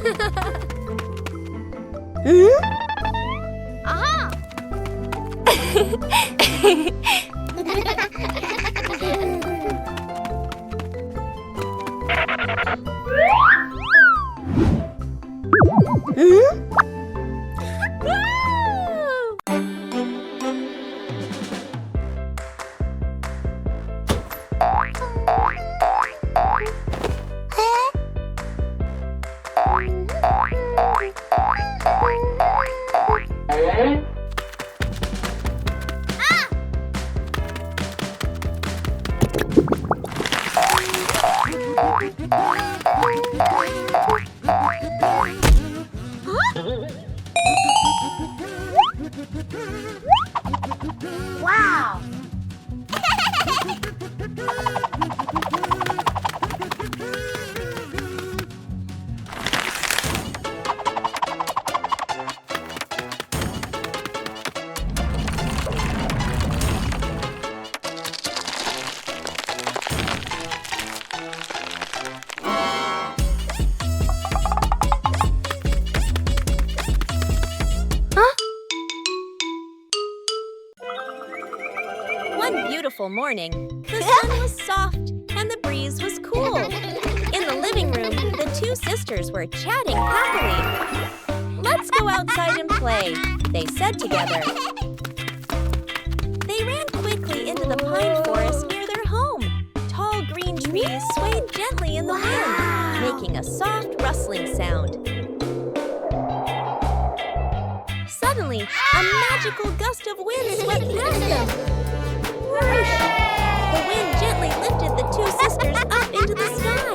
Aha! Wow! One beautiful morning, the sun was soft and the breeze was cool. In the living room, the two sisters were chatting happily. "Let's go outside and play," they said together. They ran quickly into the pine forest near their home. Tall green trees swayed gently in the wind, making a soft rustling sound. Suddenly, a magical gust of wind swept past them. Whoosh! The wind gently lifted the two sisters up into the sky.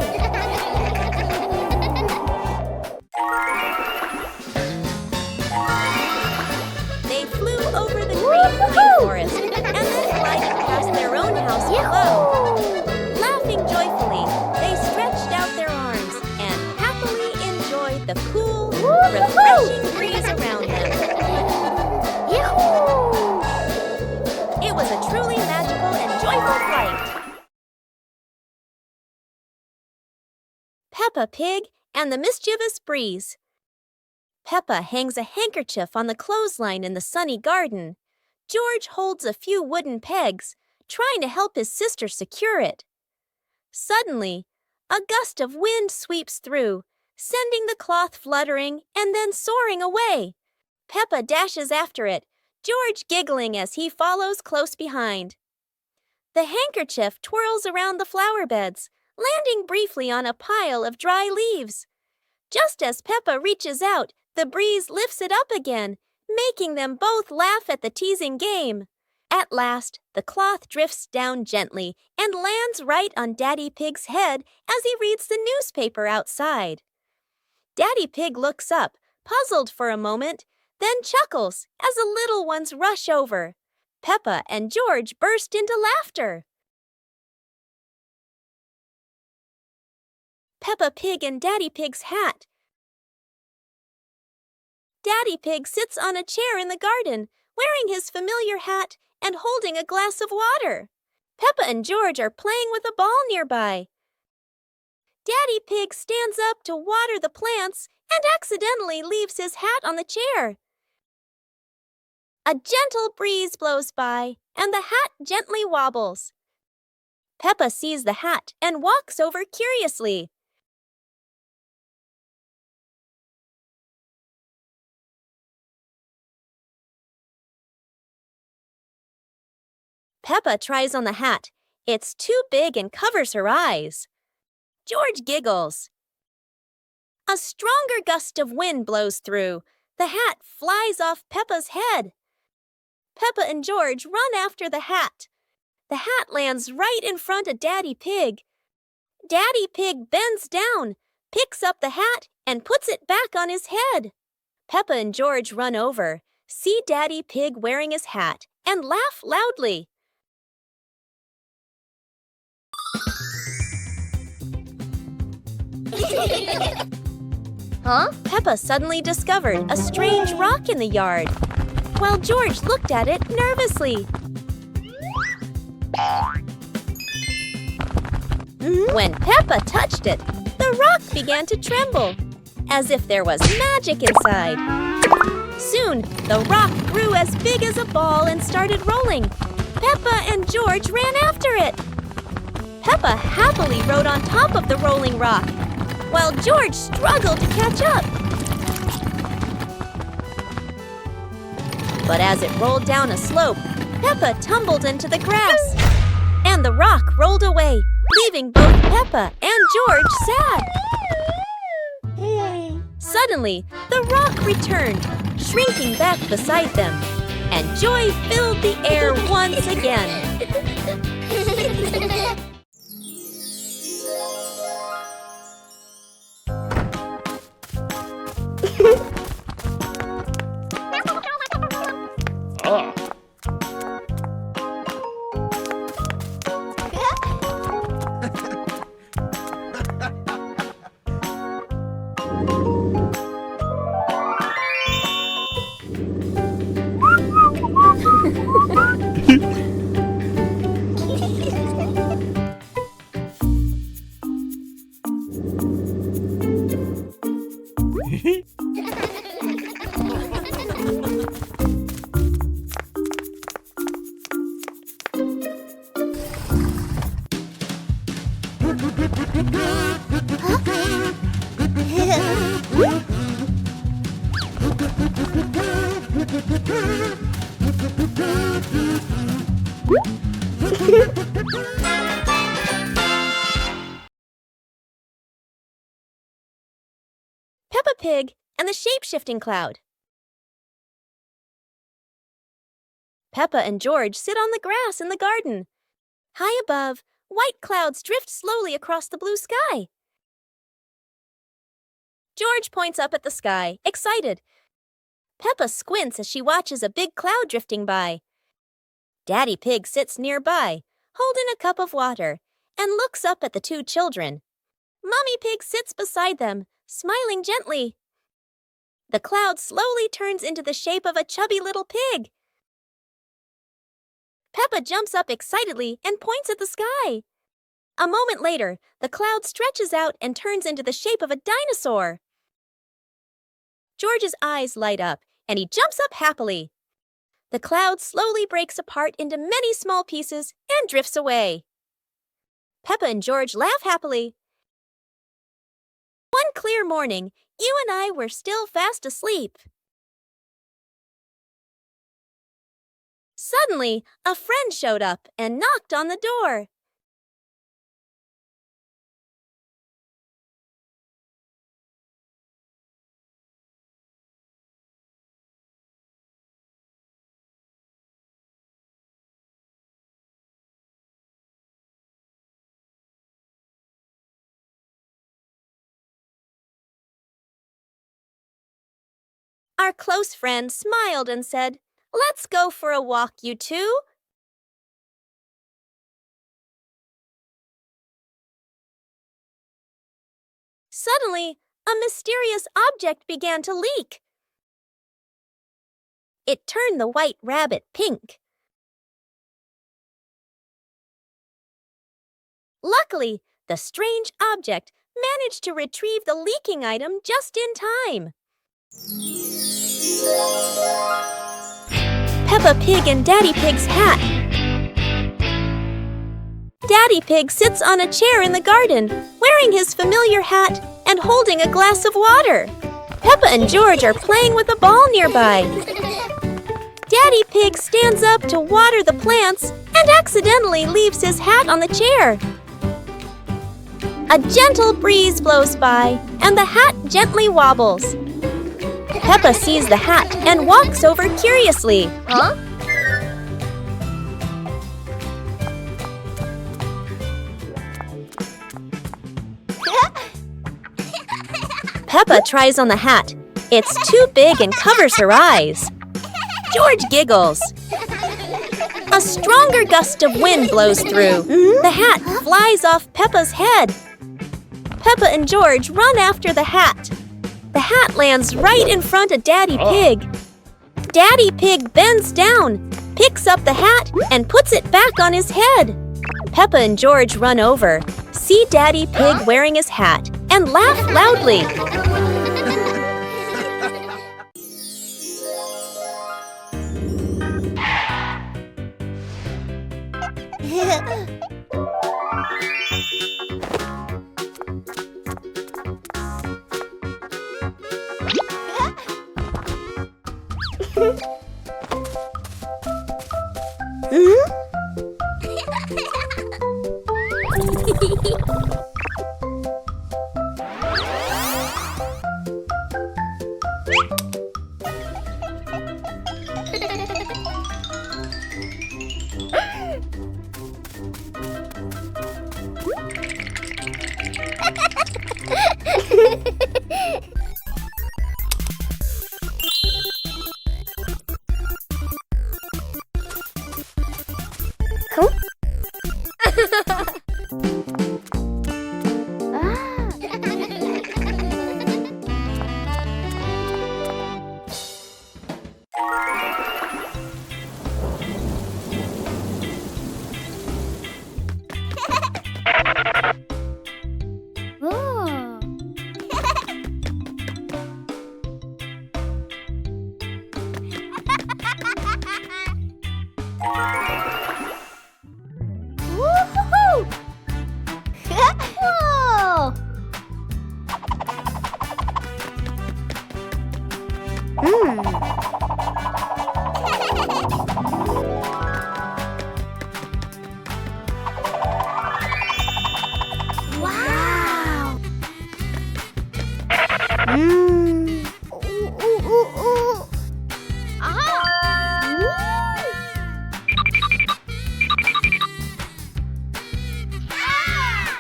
They flew over the green pine forest and then glided past their own house below. Laughing joyfully, they stretched out their arms and happily enjoyed the cool, refreshing breeze around them. It was a truly magical and joyful flight. Peppa Pig and the Mischievous Breeze. Peppa hangs a handkerchief on the clothesline in the sunny garden. George holds a few wooden pegs, trying to help his sister secure it. Suddenly, a gust of wind sweeps through, sending the cloth fluttering and then soaring away. Peppa dashes after it, George giggling as he follows close behind. The handkerchief twirls around the flower beds, landing briefly on a pile of dry leaves. Just as Peppa reaches out, the breeze lifts it up again, making them both laugh at the teasing game. At last, the cloth drifts down gently and lands right on Daddy Pig's head as he reads the newspaper outside. Daddy Pig looks up, puzzled for a moment, then chuckles as the little ones rush over. Peppa and George burst into laughter. Peppa Pig and Daddy Pig's hat. Daddy Pig sits on a chair in the garden, wearing his familiar hat and holding a glass of water. Peppa and George are playing with a ball nearby. Daddy Pig stands up to water the plants and accidentally leaves his hat on the chair. A gentle breeze blows by, and the hat gently wobbles. Peppa sees the hat and walks over curiously. Peppa tries on the hat. It's too big and covers her eyes. George giggles. A stronger gust of wind blows through. The hat flies off Peppa's head. Peppa and George run after the hat. The hat lands right in front of Daddy Pig. Daddy Pig bends down, picks up the hat, and puts it back on his head. Peppa and George run over, see Daddy Pig wearing his hat, and laugh loudly. Huh? Peppa suddenly discovered a strange rock in the yard, while George looked at it nervously. When Peppa touched it, the rock began to tremble. as if there was magic inside. Soon, the rock grew as big as a ball and started rolling. Peppa and George ran after it. Peppa happily rode on top of the rolling rock, while George struggled to catch up. But as it rolled down a slope, Peppa tumbled into the grass, and the rock rolled away, leaving both Peppa and George sad. Suddenly, the rock returned, shrinking back beside them, and joy filled the air once again. Peppa Pig and the Shape-Shifting Cloud. Peppa and George sit on the grass in the garden. High above, white clouds drift slowly across the blue sky. George points up at the sky, excited. Peppa squints as she watches a big cloud drifting by. Daddy Pig sits nearby, holding a cup of water, and looks up at the two children. Mummy Pig sits beside them, smiling gently. The cloud slowly turns into the shape of a chubby little pig. Peppa jumps up excitedly and points at the sky. A moment later, the cloud stretches out and turns into the shape of a dinosaur. George's eyes light up, and he jumps up happily. The cloud slowly breaks apart into many small pieces and drifts away. Peppa and George laugh happily. One clear morning, you and I were still fast asleep. Suddenly, a friend showed up and knocked on the door. Our close friend smiled and said, "Let's go for a walk, you two." Suddenly, a mysterious object began to leak. It turned the white rabbit pink. Luckily, the strange object managed to retrieve the leaking item just in time. Peppa Pig and Daddy Pig's hat. Daddy Pig sits on a chair in the garden, wearing his familiar hat and holding a glass of water. Peppa and George are playing with a ball nearby. Daddy Pig stands up to water the plants and accidentally leaves his hat on the chair. A gentle breeze blows by, and the hat gently wobbles. Peppa sees the hat and walks over curiously. Huh? Peppa tries on the hat. It's too big and covers her eyes. George giggles. A stronger gust of wind blows through. The hat flies off Peppa's head. Peppa and George run after the hat. The hat lands right in front of Daddy Pig. Daddy Pig bends down, picks up the hat, and puts it back on his head. Peppa and George run over, see Daddy Pig wearing his hat, and laugh loudly. Wow! Ooh, ooh, ooh, ooh.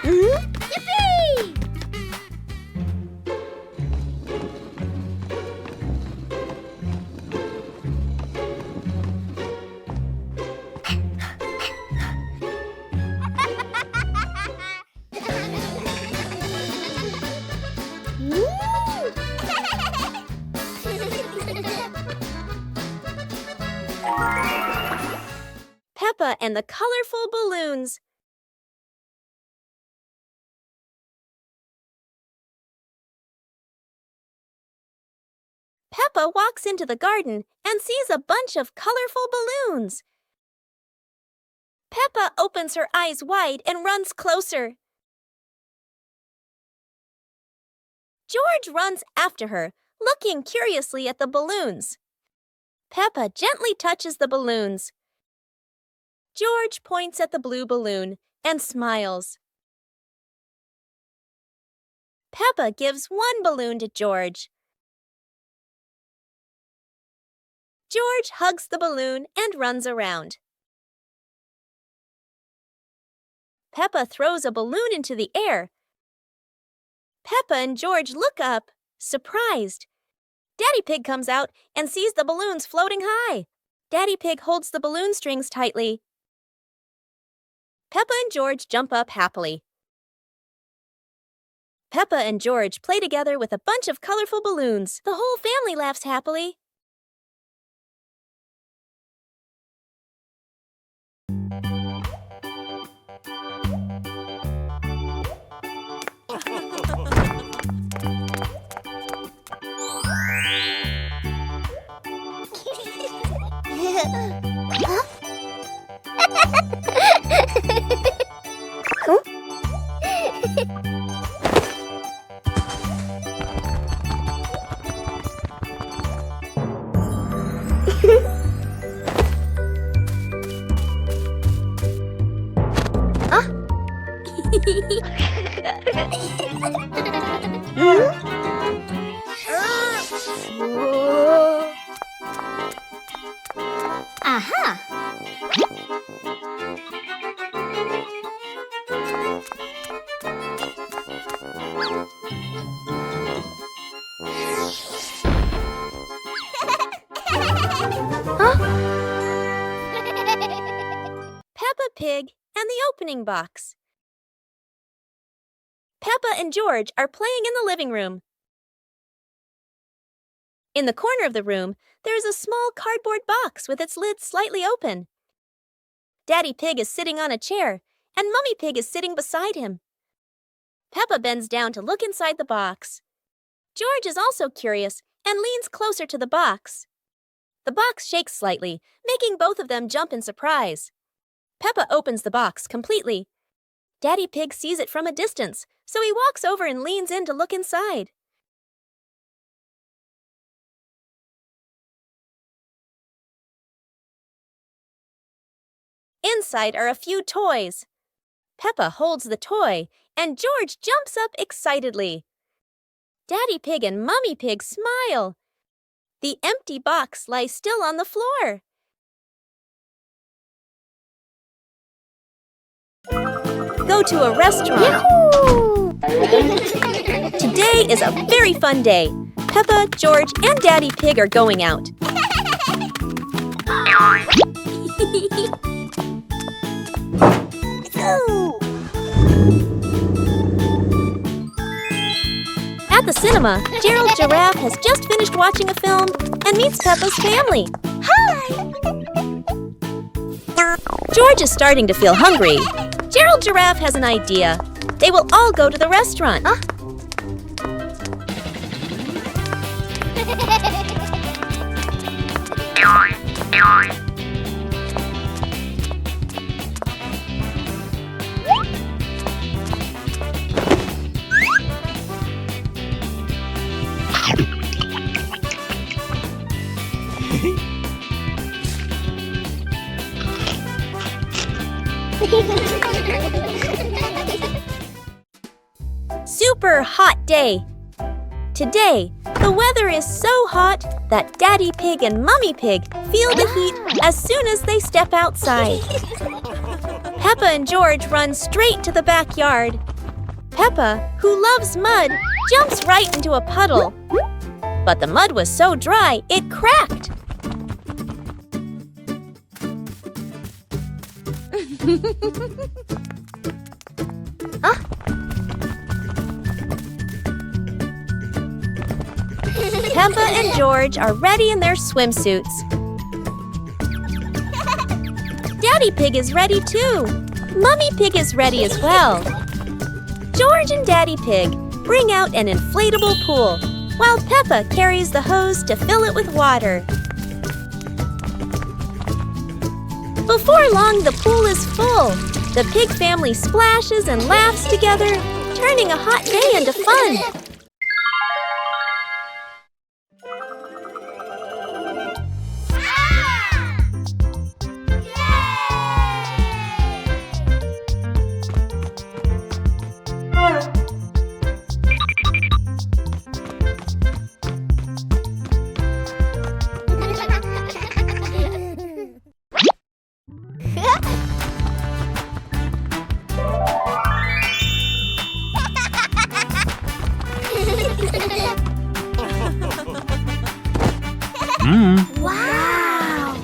Yippee! Peppa and the colorful balloons. Peppa walks into the garden and sees a bunch of colorful balloons. Peppa opens her eyes wide and runs closer. George runs after her, looking curiously at the balloons. Peppa gently touches the balloons. George points at the blue balloon and smiles. Peppa gives one balloon to George. George hugs the balloon and runs around. Peppa throws a balloon into the air. Peppa and George look up, surprised. Daddy Pig comes out and sees the balloons floating high. Daddy Pig holds the balloon strings tightly. Peppa and George jump up happily. Peppa and George play together with a bunch of colorful balloons. The whole family laughs happily. Aha! Peppa Pig and the opening box. Peppa and George are playing in the living room. In the corner of the room, there is a small cardboard box with its lid slightly open. Daddy Pig is sitting on a chair, and Mummy Pig is sitting beside him. Peppa bends down to look inside the box. George is also curious and leans closer to the box. The box shakes slightly, making both of them jump in surprise. Peppa opens the box completely. Daddy Pig sees it from a distance, so he walks over and leans in to look inside. Inside are a few toys. Peppa holds the toy, and George jumps up excitedly. Daddy Pig and Mummy Pig smile. The empty box lies still on the floor. Go to a restaurant. Yahoo! Today is a very fun day. Peppa, George, and Daddy Pig are going out. At the cinema, Gerald Giraffe has just finished watching a film and meets Peppa's family. Hi! George is starting to feel hungry. Gerald Giraffe has an idea. They will all go to the restaurant. Super hot day. Today, the weather is so hot that Daddy Pig and Mummy Pig feel the heat as soon as they step outside. Peppa and George run straight to the backyard. Peppa, who loves mud, jumps right into a puddle. But the mud was so dry, it cracked. Peppa and George are ready in their swimsuits. Daddy Pig is ready too. Mummy Pig is ready as well. George and Daddy Pig bring out an inflatable pool, while Peppa carries the hose to fill it with water. Before long, the pool is full. The pig family splashes and laughs together, turning a hot day into fun. Wow!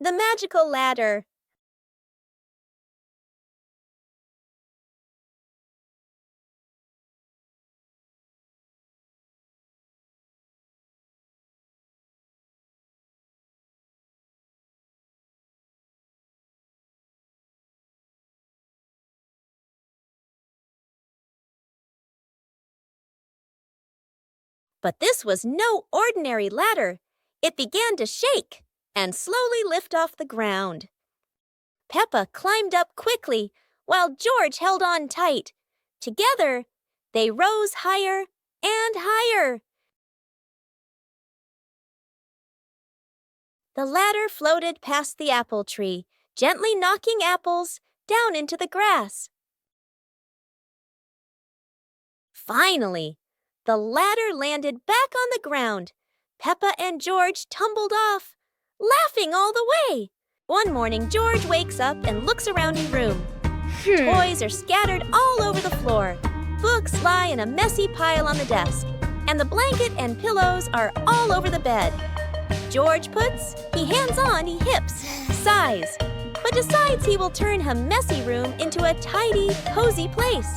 The magical ladder. But this was no ordinary ladder. It began to shake and slowly lift off the ground. Peppa climbed up quickly, while George held on tight. Together, they rose higher and higher. The ladder floated past the apple tree, gently knocking apples down into the grass. Finally, the ladder landed back on the ground. Peppa and George tumbled off, laughing all the way. One morning, George wakes up and looks around his room. Toys are scattered all over the floor. Books lie in a messy pile on the desk. And the blanket and pillows are all over the bed. George puts, he hands on, he hips, sighs, but decides he will turn a messy room into a tidy, cozy place.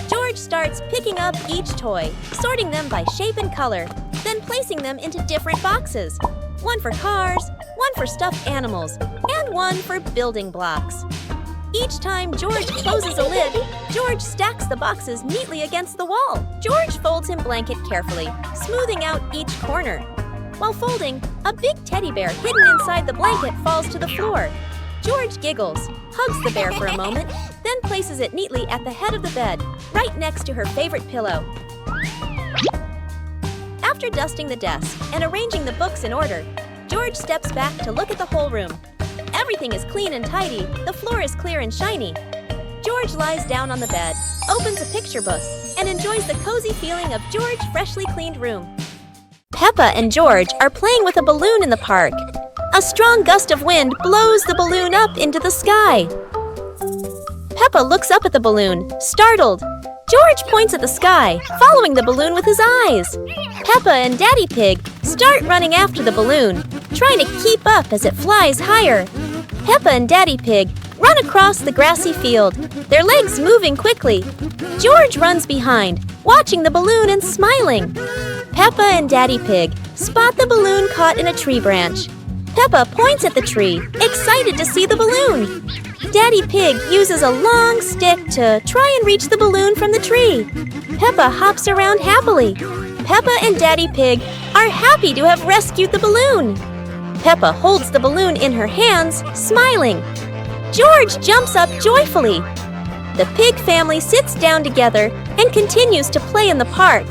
George starts picking up each toy, sorting them by shape and color, then placing them into different boxes. One for cars, one for stuffed animals, and one for building blocks. Each time George closes a lid, George stacks the boxes neatly against the wall. George folds his blanket carefully, smoothing out each corner. While folding, a big teddy bear hidden inside the blanket falls to the floor. George giggles, hugs the bear for a moment, then places it neatly at the head of the bed, right next to her favorite pillow. After dusting the desk and arranging the books in order, George steps back to look at the whole room. Everything is clean and tidy, the floor is clear and shiny. George lies down on the bed, opens a picture book, and enjoys the cozy feeling of George's freshly cleaned room. Peppa and George are playing with a balloon in the park. A strong gust of wind blows the balloon up into the sky. Peppa looks up at the balloon, startled. George points at the sky, following the balloon with his eyes. Peppa and Daddy Pig start running after the balloon, trying to keep up as it flies higher. Peppa and Daddy Pig run across the grassy field, their legs moving quickly. George runs behind, watching the balloon and smiling. Peppa and Daddy Pig spot the balloon caught in a tree branch. Peppa points at the tree, excited to see the balloon. Daddy Pig uses a long stick to try and reach the balloon from the tree. Peppa hops around happily. Peppa and Daddy Pig are happy to have rescued the balloon. Peppa holds the balloon in her hands, smiling. George jumps up joyfully. The pig family sits down together and continues to play in the park.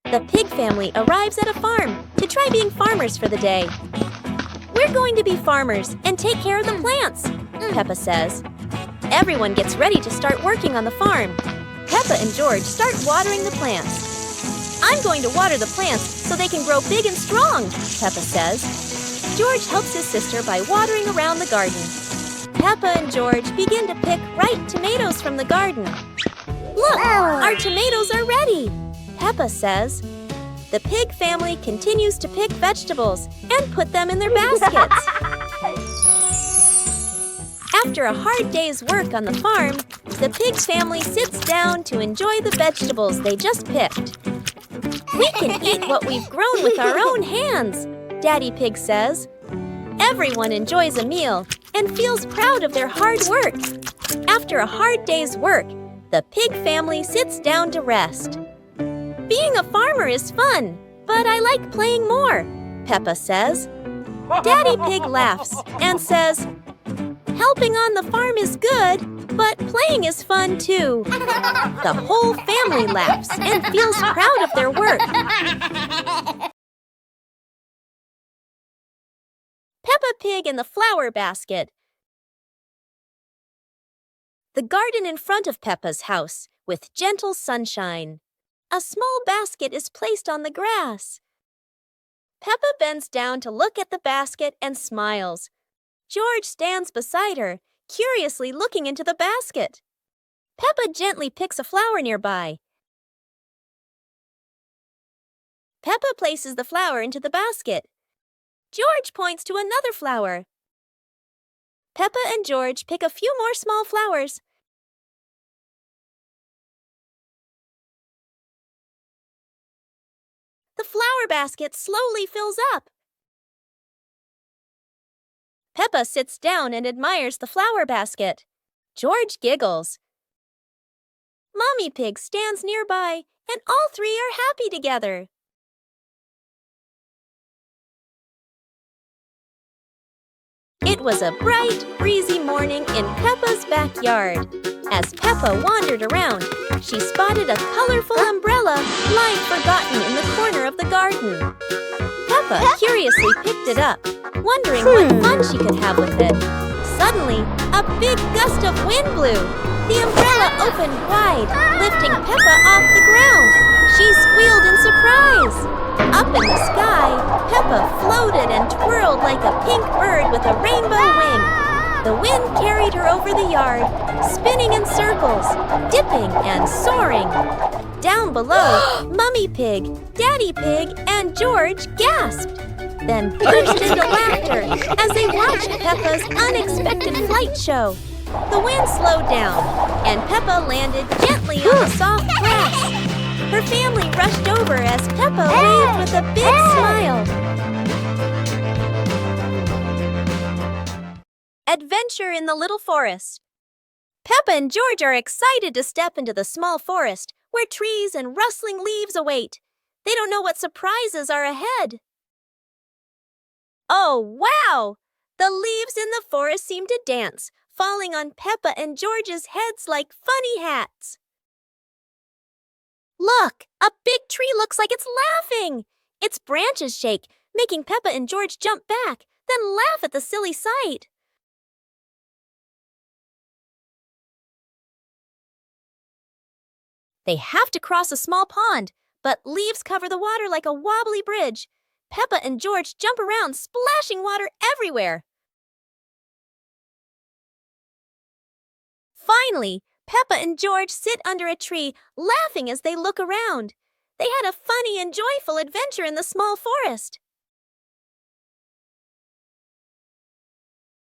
The pig family arrives at a farm to try being farmers for the day. We're going to be farmers and take care of the plants, Peppa says. Everyone gets ready to start working on the farm. Peppa and George start watering the plants. I'm going to water the plants so they can grow big and strong, Peppa says. George helps his sister by watering around the garden. Peppa and George begin to pick ripe tomatoes from the garden. Look, our tomatoes are ready, Peppa says. The pig family continues to pick vegetables and put them in their baskets. After a hard day's work on the farm, the pig family sits down to enjoy the vegetables they just picked. We can eat what we've grown with our own hands, Daddy Pig says. Everyone enjoys a meal and feels proud of their hard work. After a hard day's work, the pig family sits down to rest. Being a farmer is fun, but I like playing more, Peppa says. Daddy Pig laughs and says, helping on the farm is good, but playing is fun too. The whole family laughs and feels proud of their work. Peppa Pig in the flower basket. The garden in front of Peppa's house with gentle sunshine. A small basket is placed on the grass. Peppa bends down to look at the basket and smiles. George stands beside her, curiously looking into the basket. Peppa gently picks a flower nearby. Peppa places the flower into the basket. George points to another flower. Peppa and George pick a few more small flowers. The flower basket slowly fills up. Peppa sits down and admires the flower basket. George giggles. Mommy Pig stands nearby, and all three are happy together. It was a bright, breezy morning in Peppa's backyard. As Peppa wandered around, she spotted a colorful umbrella lying forgotten in the corner of the garden. Peppa curiously picked it up, wondering what fun she could have with it. Suddenly, a big gust of wind blew. The umbrella opened wide, lifting Peppa off the ground. She squealed in surprise. Up in the sky, Peppa floated and twirled like a pink bird with a rainbow wing. The wind carried her over the yard, spinning in circles, dipping and soaring. Down below, Mummy Pig, Daddy Pig, and George gasped, then burst into laughter as they watched Peppa's unexpected flight show. The wind slowed down, and Peppa landed gently on the soft grass. Her family rushed over as Peppa waved with a big smile. Adventure in the Little Forest. Peppa and George are excited to step into the small forest where trees and rustling leaves await. They don't know what surprises are ahead. Oh, wow! The leaves in the forest seem to dance, falling on Peppa and George's heads like funny hats. Look! A big tree looks like it's laughing! Its branches shake, making Peppa and George jump back, then laugh at the silly sight. They have to cross a small pond, but leaves cover the water like a wobbly bridge. Peppa and George jump around, splashing water everywhere. Finally, Peppa and George sit under a tree, laughing as they look around. They had a funny and joyful adventure in the small forest.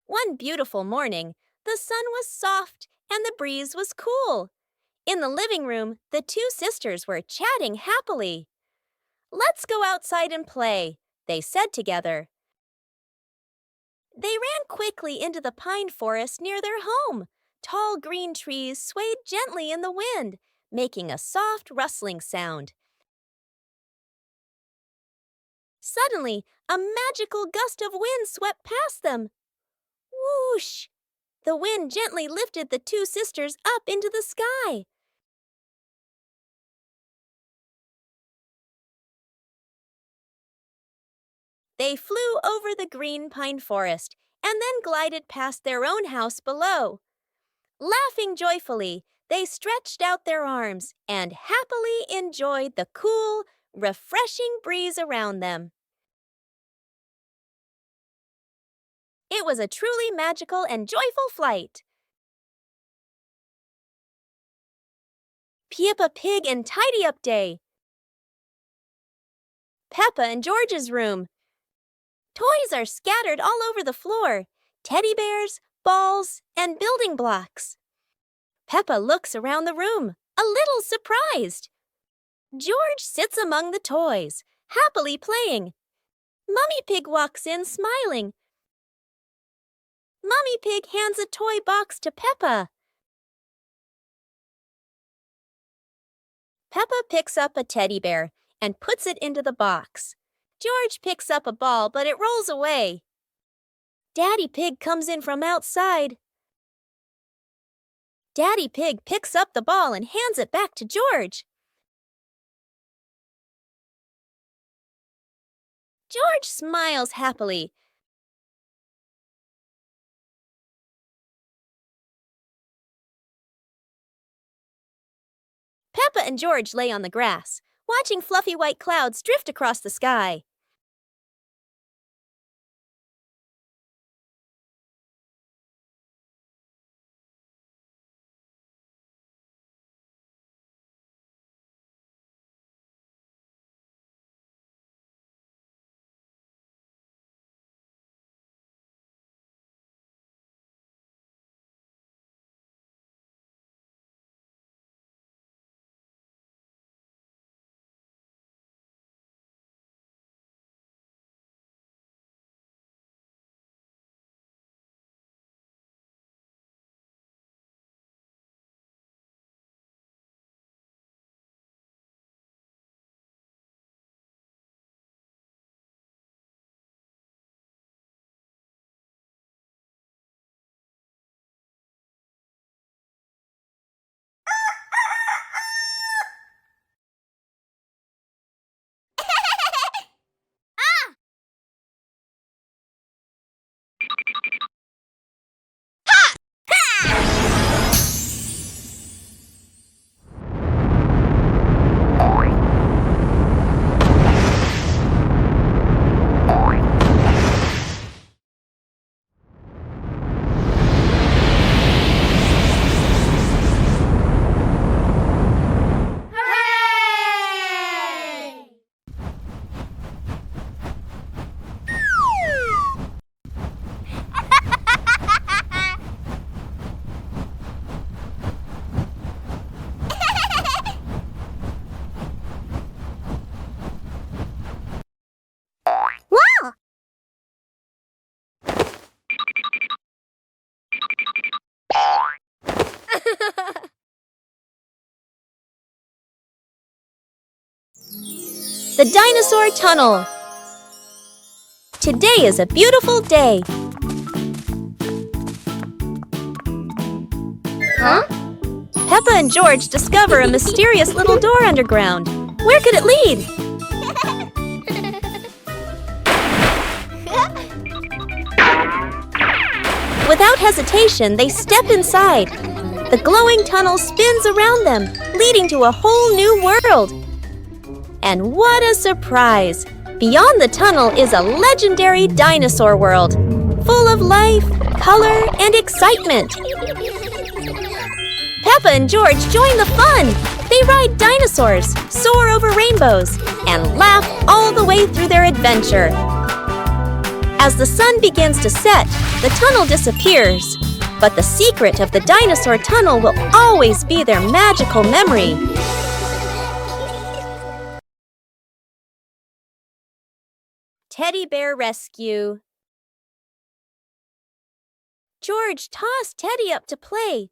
One beautiful morning, the sun was soft and the breeze was cool. In the living room, the two sisters were chatting happily. "Let's go outside and play," they said together. They ran quickly into the pine forest near their home. Tall green trees swayed gently in the wind, making a soft rustling sound. Suddenly, a magical gust of wind swept past them. Whoosh! The wind gently lifted the two sisters up into the sky. They flew over the green pine forest and then glided past their own house below. Laughing joyfully, they stretched out their arms and happily enjoyed the cool, refreshing breeze around them. It was a truly magical and joyful flight. Peppa Pig and Tidy Up Day. Peppa and George's room. Toys are scattered all over the floor. Teddy bears, balls, and building blocks. Peppa looks around the room, a little surprised. George sits among the toys, happily playing. Mummy Pig walks in, smiling. Mummy Pig hands a toy box to Peppa. Peppa picks up a teddy bear and puts it into the box. George picks up a ball, but it rolls away. Daddy Pig comes in from outside. Daddy Pig picks up the ball and hands it back to George. George smiles happily. Peppa and George lay on the grass, watching fluffy white clouds drift across the sky. The Dinosaur Tunnel. Today is a beautiful day. Huh? Peppa and George discover a mysterious little door underground. Where could it lead? Without hesitation, they step inside. The glowing tunnel spins around them, leading to a whole new world. And what a surprise! Beyond the tunnel is a legendary dinosaur world, full of life, color, and excitement. Peppa and George join the fun. They ride dinosaurs, soar over rainbows, and laugh all the way through their adventure. As the sun begins to set, the tunnel disappears. But the secret of the dinosaur tunnel will always be their magical memory. Teddy Bear Rescue. George tossed Teddy up to play.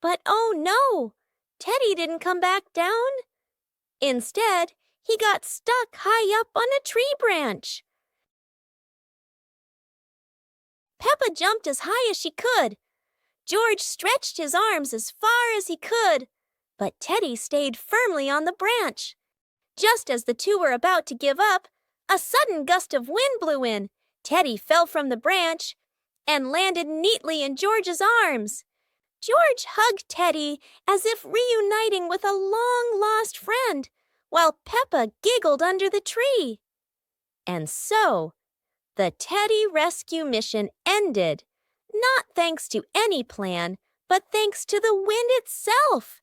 But oh no! Teddy didn't come back down. Instead, he got stuck high up on a tree branch. Peppa jumped as high as she could. George stretched his arms as far as he could, but Teddy stayed firmly on the branch. Just as the two were about to give up, a sudden gust of wind blew in. Teddy fell from the branch and landed neatly in George's arms. George hugged Teddy as if reuniting with a long-lost friend, while Peppa giggled under the tree. And so, the Teddy rescue mission ended, not thanks to any plan, but thanks to the wind itself.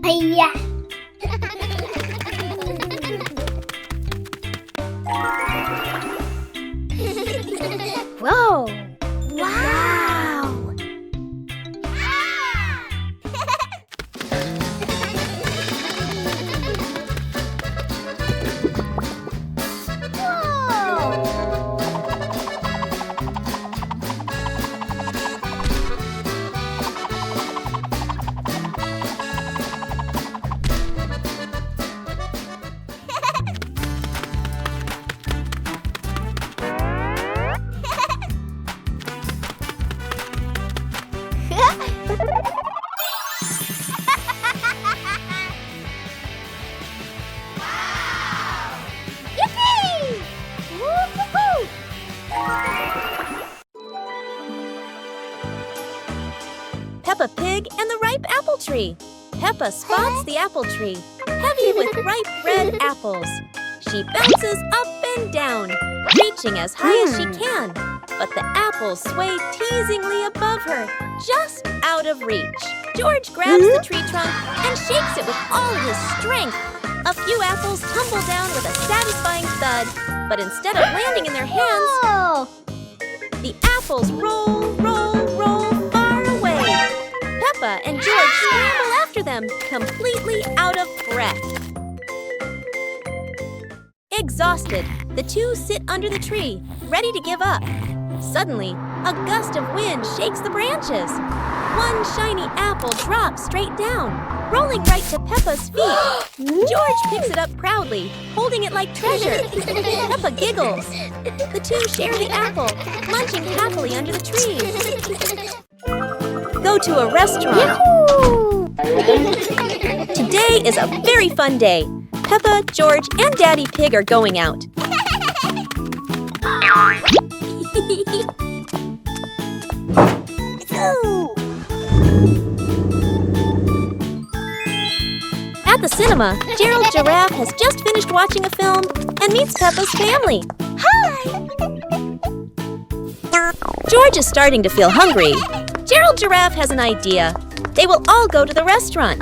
Yeah. Whoa! Wow! Peppa Pig and the ripe apple tree. Peppa spots the apple tree, heavy with ripe red apples. She bounces up and down, reaching as high as she can, but the apples sway teasingly above her, just out of reach. George grabs the tree trunk and shakes it with all his strength. A few apples tumble down with a satisfying thud, but instead of landing in their hands, the apples roll, roll, roll far away. Peppa and George scramble after them, completely out of breath. Exhausted, the two sit under the tree, ready to give up. Suddenly, a gust of wind shakes the branches. One shiny apple drops straight down, rolling right to Peppa's feet. George picks it up proudly, holding it like treasure. Peppa giggles. The two share the apple, munching happily under the tree. Go to a restaurant. Today is a very fun day. Peppa, George, and Daddy Pig are going out. At the cinema, Gerald Giraffe has just finished watching a film and meets Peppa's family. Hi! George is starting to feel hungry. Gerald Giraffe has an idea. They will all go to the restaurant.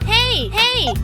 Hey! Hey!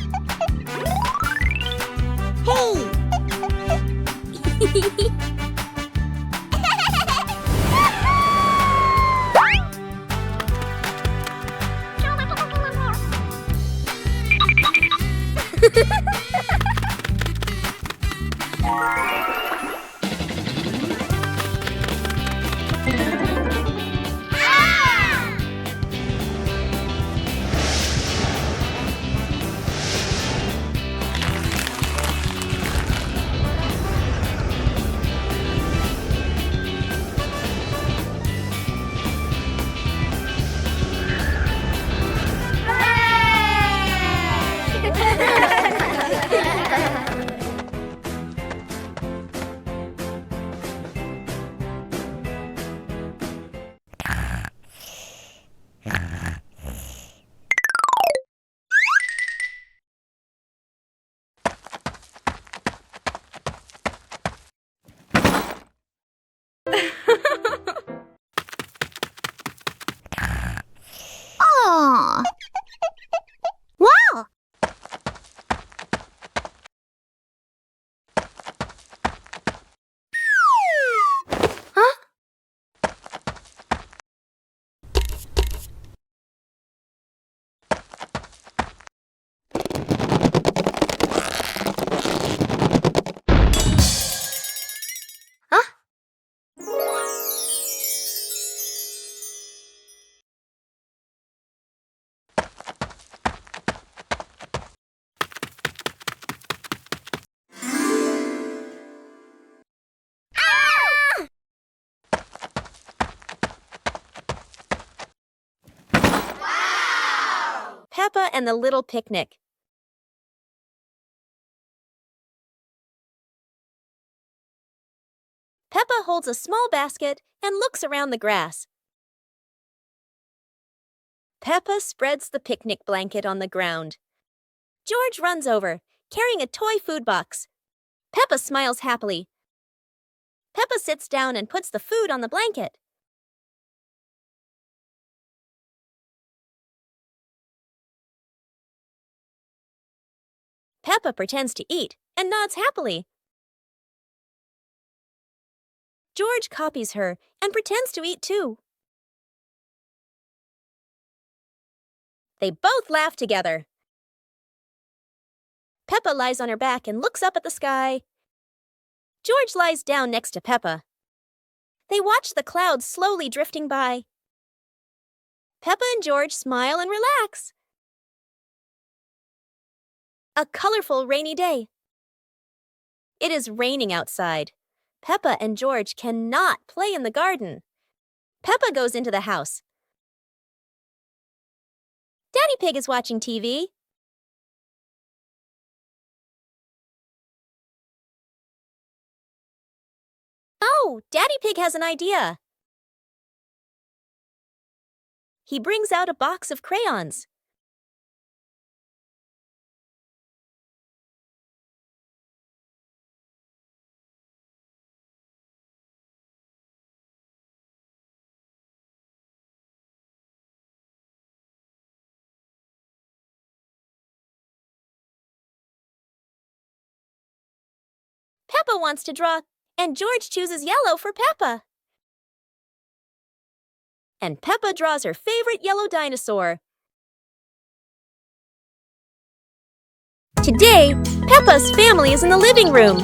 Aw. Wow. Huh? Huh? Peppa and the Little Picnic. Peppa holds a small basket and looks around the grass. Peppa spreads the picnic blanket on the ground. George runs over, carrying a toy food box. Peppa smiles happily. Peppa sits down and puts the food on the blanket. Peppa pretends to eat and nods happily. George copies her and pretends to eat too. They both laugh together. Peppa lies on her back and looks up at the sky. George lies down next to Peppa. They watch the clouds slowly drifting by. Peppa and George smile and relax. A colorful rainy day. It is raining outside. Peppa and George cannot play in the garden. Peppa goes into the house. Daddy Pig is watching TV. Oh, Daddy Pig has an idea. He brings out a box of crayons. Peppa wants to draw, and George chooses yellow for Peppa. And Peppa draws her favorite yellow dinosaur. Today, Peppa's family is in the living room.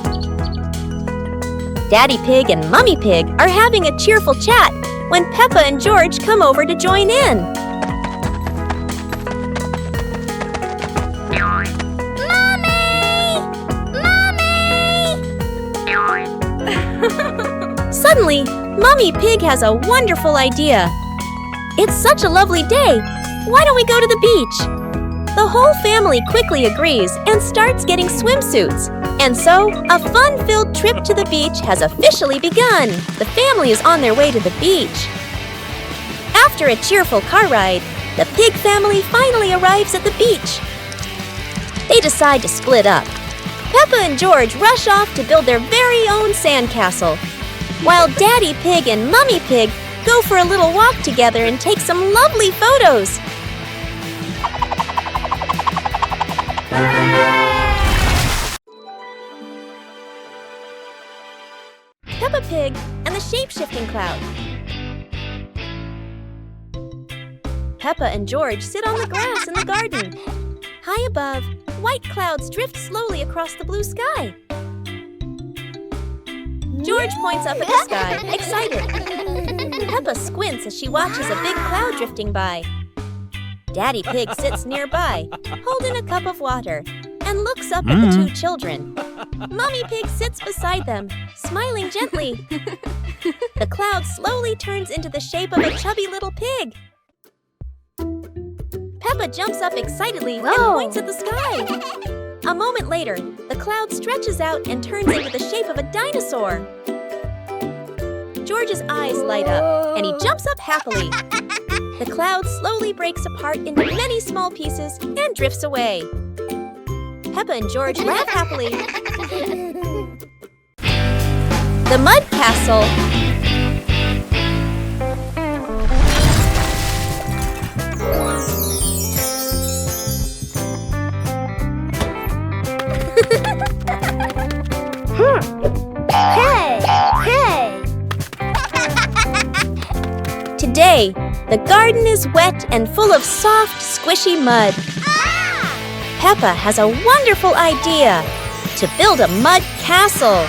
Daddy Pig and Mummy Pig are having a cheerful chat when Peppa and George come over to join in. Suddenly, Mummy Pig has a wonderful idea. It's such a lovely day. Why don't we go to the beach? The whole family quickly agrees and starts getting swimsuits. And so, a fun-filled trip to the beach has officially begun. The family is on their way to the beach. After a cheerful car ride, the Pig family finally arrives at the beach. They decide to split up. Peppa and George rush off to build their very own sandcastle, while Daddy Pig and Mummy Pig go for a little walk together and take some lovely photos. Peppa Pig and the shape-shifting cloud. Peppa and George sit on the grass in the garden. High above, white clouds drift slowly across the blue sky. George points up at the sky, excited. Peppa squints as she watches a big cloud drifting by. Daddy Pig sits nearby, holding a cup of water, and looks up at the two children. Mummy Pig sits beside them, smiling gently. The cloud slowly turns into the shape of a chubby little pig. Peppa jumps up excitedly and points at the sky. A moment later, the cloud stretches out and turns into the shape of a dinosaur. George's eyes light up, and he jumps up happily. The cloud slowly breaks apart into many small pieces and drifts away. Peppa and George laugh happily. The mud castle. Hey! Hey! Today, the garden is wet and full of soft, squishy mud. Peppa has a wonderful idea to build a mud castle.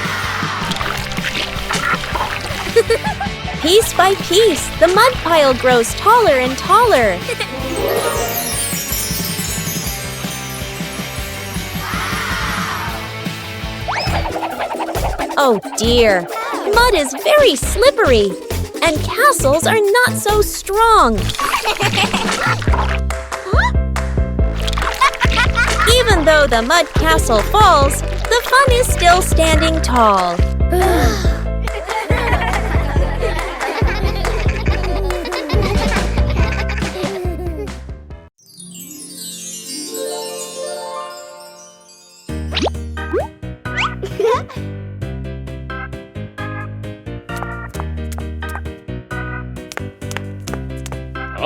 Piece by piece, the mud pile grows taller and taller. Oh dear, mud is very slippery, and castles are not so strong. Even though the mud castle falls, the fun is still standing tall.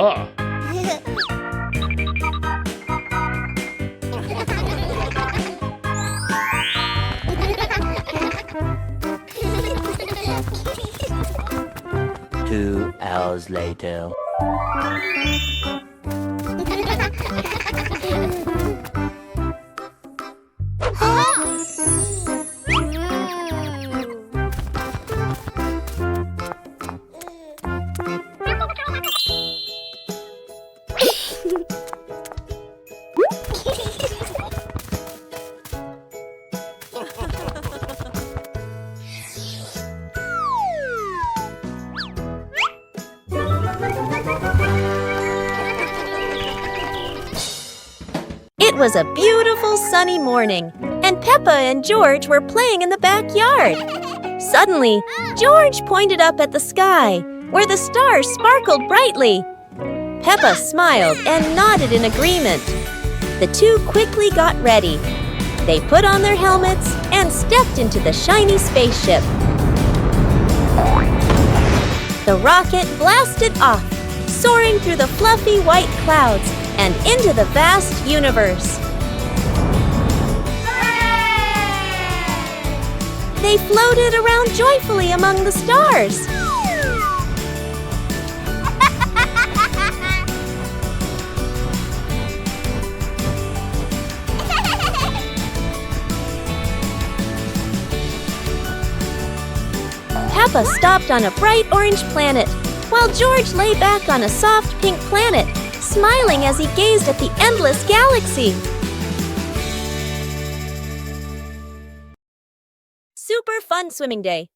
Ah. 2 hours later. It was a beautiful sunny morning, and Peppa and George were playing in the backyard. Suddenly, George pointed up at the sky, where the stars sparkled brightly. Peppa smiled and nodded in agreement. The two quickly got ready. They put on their helmets and stepped into the shiny spaceship. The rocket blasted off, soaring through the fluffy white clouds and into the vast universe. They floated around joyfully among the stars. Peppa stopped on a bright orange planet, while George lay back on a soft pink planet, smiling as he gazed at the endless galaxy. Super fun swimming day.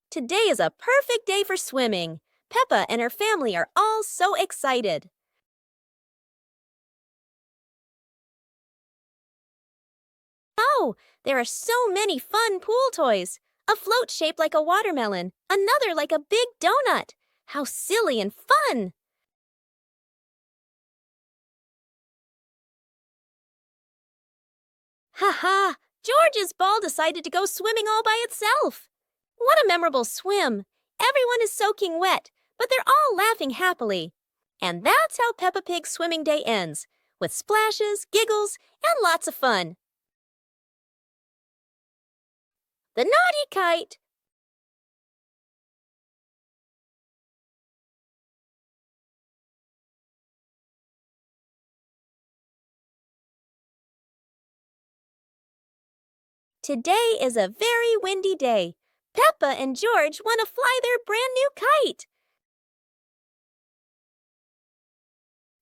Today is a perfect day for swimming. Peppa and her family are all so excited. Oh, there are so many fun pool toys. A float shaped like a watermelon, another like a big donut. How silly and fun! Ha ha! George's ball decided to go swimming all by itself. What a memorable swim! Everyone is soaking wet, but they're all laughing happily. And that's how Peppa Pig's swimming day ends, with splashes, giggles, and lots of fun. The naughty kite. Today is a very windy day. Peppa and George want to fly their brand new kite.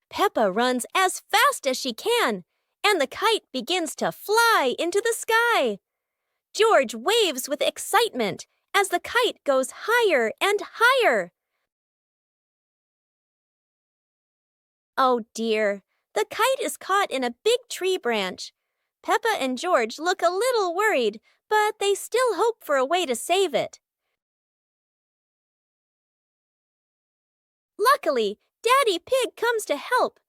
Peppa runs as fast as she can, and the kite begins to fly into the sky. George waves with excitement as the kite goes higher and higher. Oh dear, the kite is caught in a big tree branch. Peppa and George look a little worried, but they still hope for a way to save it. Luckily, Daddy Pig comes to help.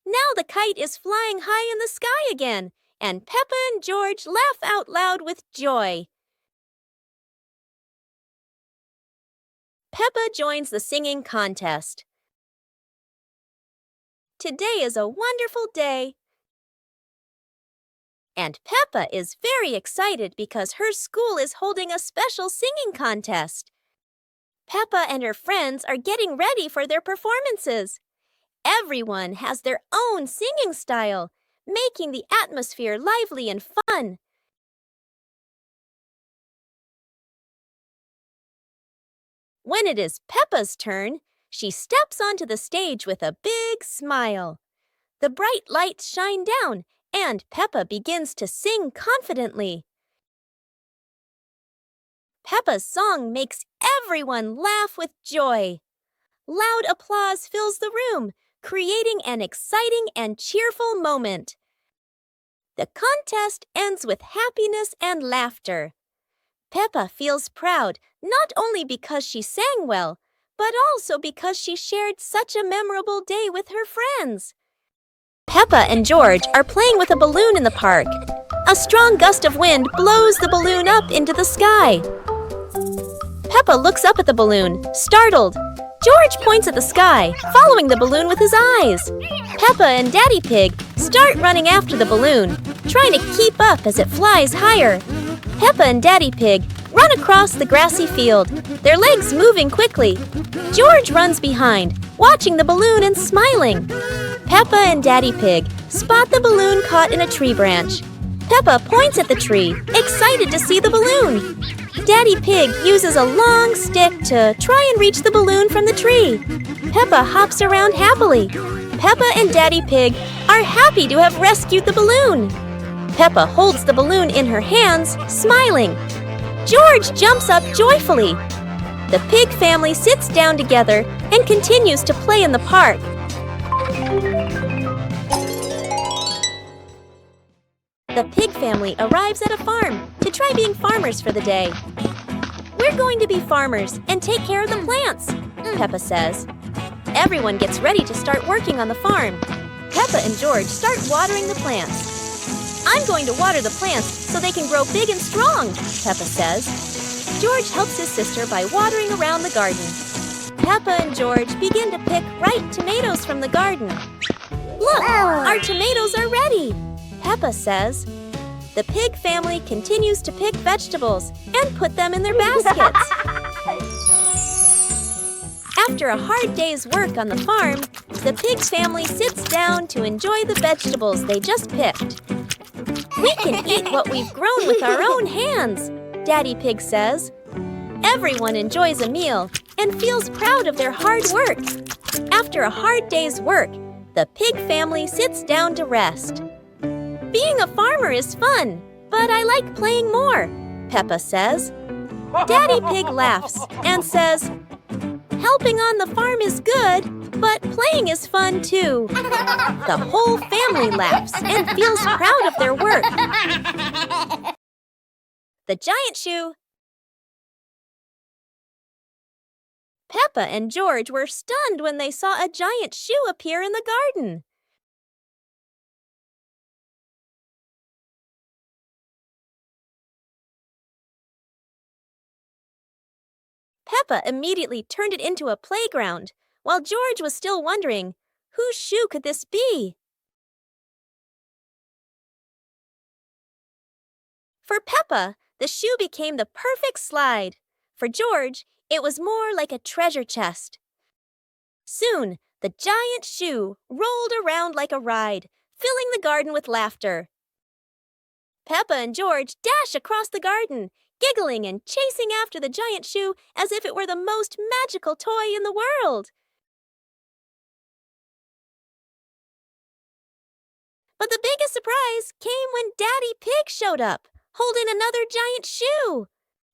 Now the kite is flying high in the sky again, and Peppa and George laugh out loud with joy. Peppa joins the singing contest. Today is a wonderful day. And Peppa is very excited because her school is holding a special singing contest. Peppa and her friends are getting ready for their performances. Everyone has their own singing style, making the atmosphere lively and fun. When it is Peppa's turn, she steps onto the stage with a big smile. The bright lights shine down, and Peppa begins to sing confidently. Peppa's song makes everyone laugh with joy. Loud applause fills the room, creating an exciting and cheerful moment. The contest ends with happiness and laughter. Peppa feels proud not only because she sang well, but also because she shared such a memorable day with her friends. Peppa and George are playing with a balloon in the park. A strong gust of wind blows the balloon up into the sky. Peppa looks up at the balloon, startled. George points at the sky, following the balloon with his eyes. Peppa and Daddy Pig start running after the balloon, trying to keep up as it flies higher. Peppa and Daddy Pig run across the grassy field, their legs moving quickly. George runs behind, watching the balloon and smiling. Peppa and Daddy Pig spot the balloon caught in a tree branch. Peppa points at the tree, excited to see the balloon. Daddy Pig uses a long stick to try and reach the balloon from the tree. Peppa hops around happily. Peppa and Daddy Pig are happy to have rescued the balloon. Peppa holds the balloon in her hands, smiling. George jumps up joyfully. The pig family sits down together and continues to play in the park. The pig family arrives at a farm to try being farmers for the day. We're going to be farmers and take care of the plants, Peppa says. Everyone gets ready to start working on the farm. Peppa and George start watering the plants. I'm going to water the plants so they can grow big and strong, Peppa says. George helps his sister by watering around the garden. Peppa and George begin to pick ripe tomatoes from the garden. Look, our tomatoes are ready, Peppa says. The pig family continues to pick vegetables and put them in their baskets. After a hard day's work on the farm, the pig family sits down to enjoy the vegetables they just picked. We can eat what we've grown with our own hands, Daddy Pig says. Everyone enjoys a meal and feels proud of their hard work. After a hard day's work, the pig family sits down to rest. Being a farmer is fun, but I like playing more, Peppa says. Daddy Pig laughs and says, helping on the farm is good, but playing is fun too. The whole family laughs and feels proud of their work. The giant shoe. Peppa and George were stunned when they saw a giant shoe appear in the garden. Peppa immediately turned it into a playground, while George was still wondering, whose shoe could this be? For Peppa, the shoe became the perfect slide. For George, it was more like a treasure chest. Soon, the giant shoe rolled around like a ride, filling the garden with laughter. Peppa and George dash across the garden, giggling and chasing after the giant shoe as if it were the most magical toy in the world. But the biggest surprise came when Daddy Pig showed up, holding another giant shoe.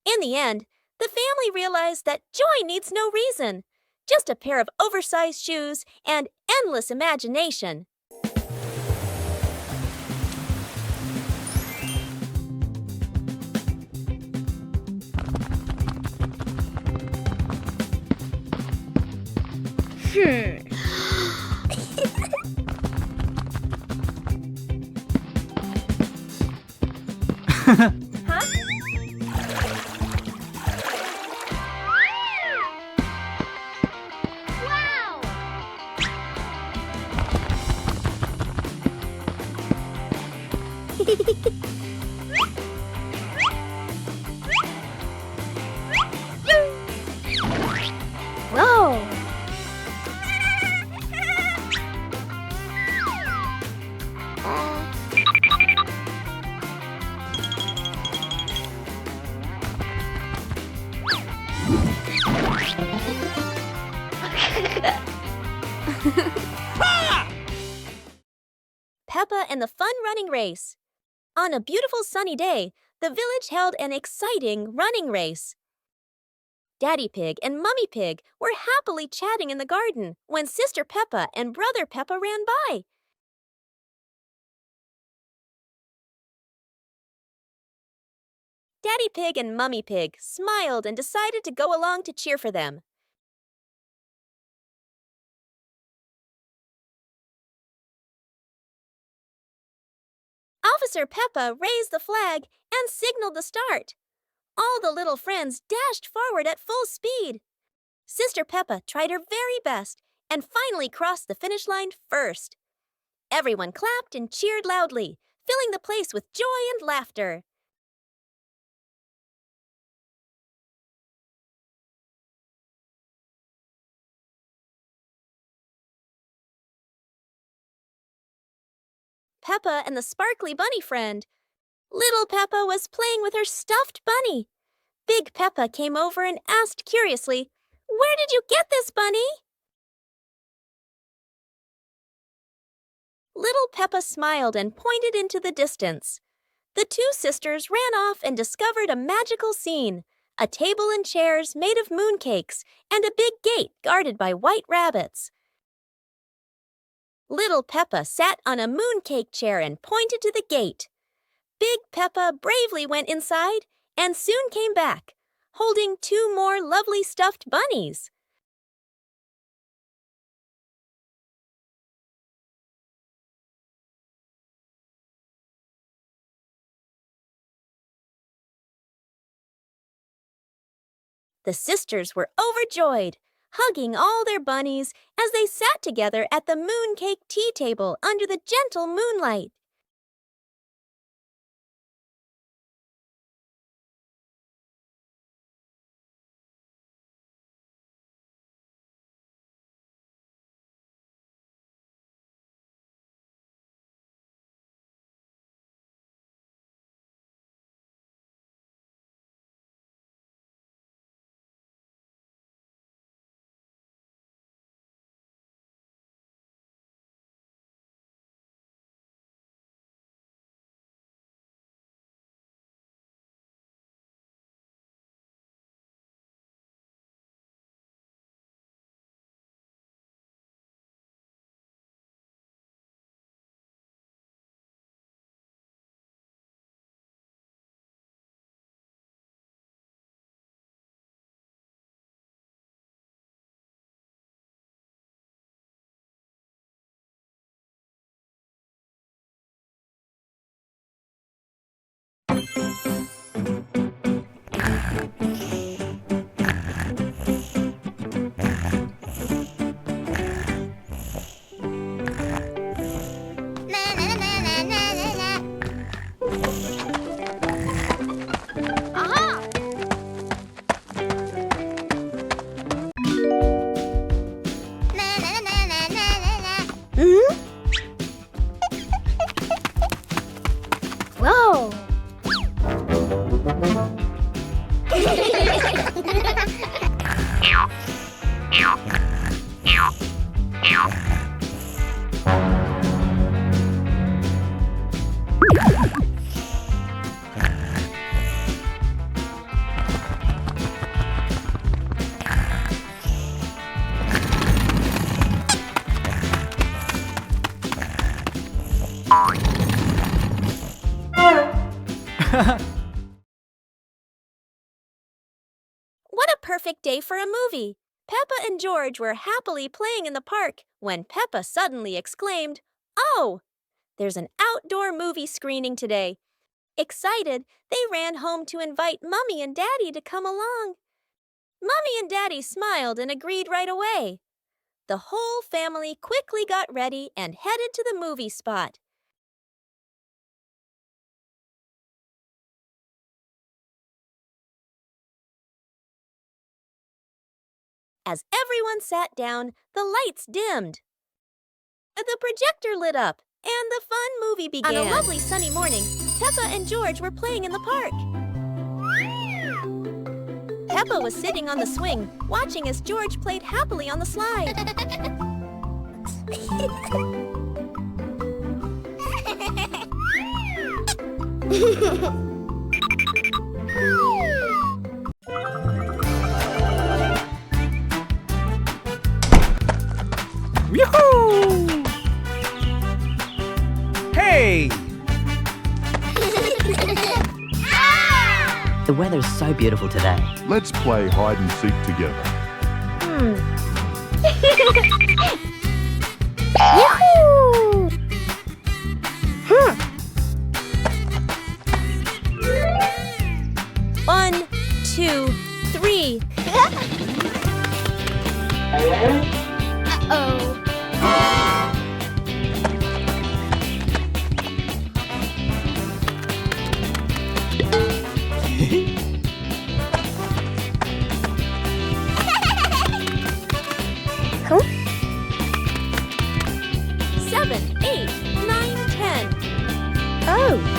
In the end, the family realized that joy needs no reason, just a pair of oversized shoes and endless imagination. Whoa! Peppa and the Fun Running Race. On a beautiful sunny day, the village held an exciting running race. Daddy Pig and Mummy Pig were happily chatting in the garden when Sister Peppa and Brother Peppa ran by. Daddy Pig and Mummy Pig smiled and decided to go along to cheer for them. Officer Peppa raised the flag and signaled the start. All the little friends dashed forward at full speed. Sister Peppa tried her very best and finally crossed the finish line first. Everyone clapped and cheered loudly, filling the place with joy and laughter. Peppa and the sparkly bunny friend. Little Peppa was playing with her stuffed bunny. Big Peppa came over and asked curiously, "Where did you get this bunny?" Little Peppa smiled and pointed into the distance. The two sisters ran off and discovered a magical scene, a table and chairs made of mooncakes and a big gate guarded by white rabbits. Little Peppa sat on a mooncake chair and pointed to the gate. Big Peppa bravely went inside and soon came back, holding two more lovely stuffed bunnies. The sisters were overjoyed, hugging all their bunnies as they sat together at the mooncake tea table under the gentle moonlight. Whoa! What a perfect day for a movie! Peppa and George were happily playing in the park when Peppa suddenly exclaimed, "Oh! There's an outdoor movie screening today." Excited, they ran home to invite Mummy and Daddy to come along. Mummy and Daddy smiled and agreed right away. The whole family quickly got ready and headed to the movie spot. As everyone sat down, the lights dimmed. The projector lit up, and the fun movie began. On a lovely sunny morning, Peppa and George were playing in the park. Peppa was sitting on the swing, watching as George played happily on the slide. Yoo-hoo! Hey! The weather's so beautiful today. Let's play hide and seek together. Yahoo! 1, 2, 3. Uh-oh. Cool. 7, 8, 9, 10. Oh.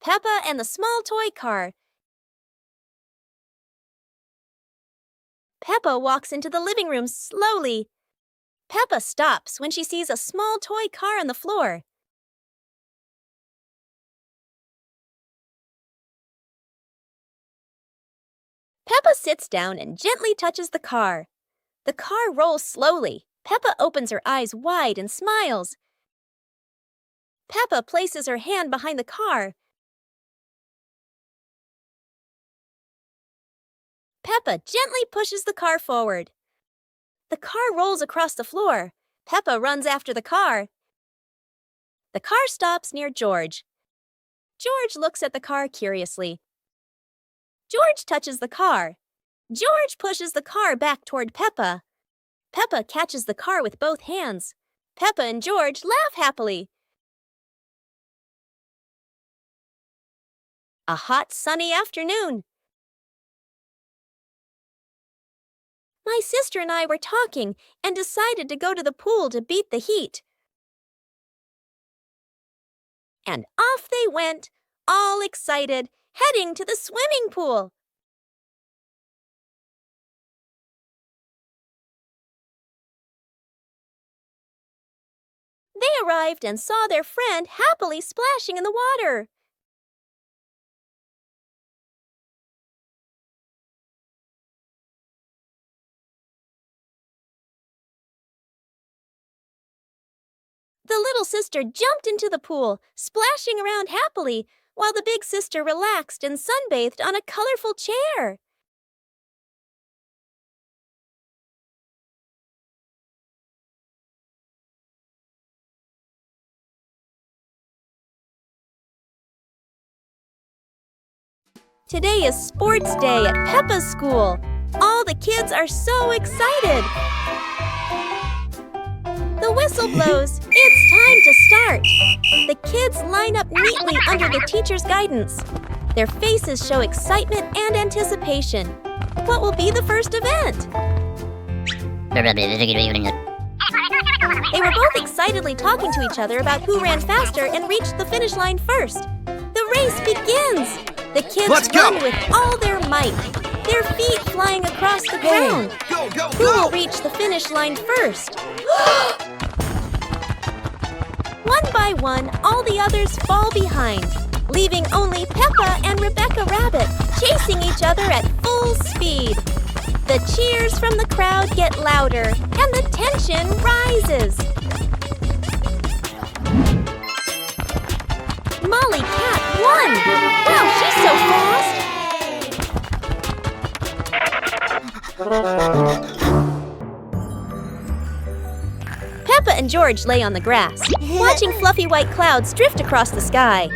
Peppa and the small toy car. Peppa walks into the living room slowly. Peppa stops when she sees a small toy car on the floor. Peppa sits down and gently touches the car. The car rolls slowly. Peppa opens her eyes wide and smiles. Peppa places her hand behind the car. Peppa gently pushes the car forward. The car rolls across the floor. Peppa runs after the car. The car stops near George. George looks at the car curiously. George touches the car. George pushes the car back toward Peppa. Peppa catches the car with both hands. Peppa and George laugh happily. A hot, sunny afternoon. My sister and I were talking and decided to go to the pool to beat the heat. And off they went, all excited, heading to the swimming pool. They arrived and saw their friend happily splashing in the water. The little sister jumped into the pool, splashing around happily, while the big sister relaxed and sunbathed on a colorful chair. Today is sports day at Peppa's school. All the kids are so excited. The whistle blows. It's time to start. The kids line up neatly under the teacher's guidance. Their faces show excitement and anticipation. What will be the first event? They were both excitedly talking to each other about who ran faster and reached the finish line first. The race begins. The kids run with all their might, their feet flying across the ground. Who will reach the finish line first? One by one, all the others fall behind, leaving only Peppa and Rebecca Rabbit chasing each other at full speed. The cheers from the crowd get louder, and the tension rises. Molly Cat won! Wow, she's so fast! Peppa and George lay on the grass, watching fluffy white clouds drift across the sky.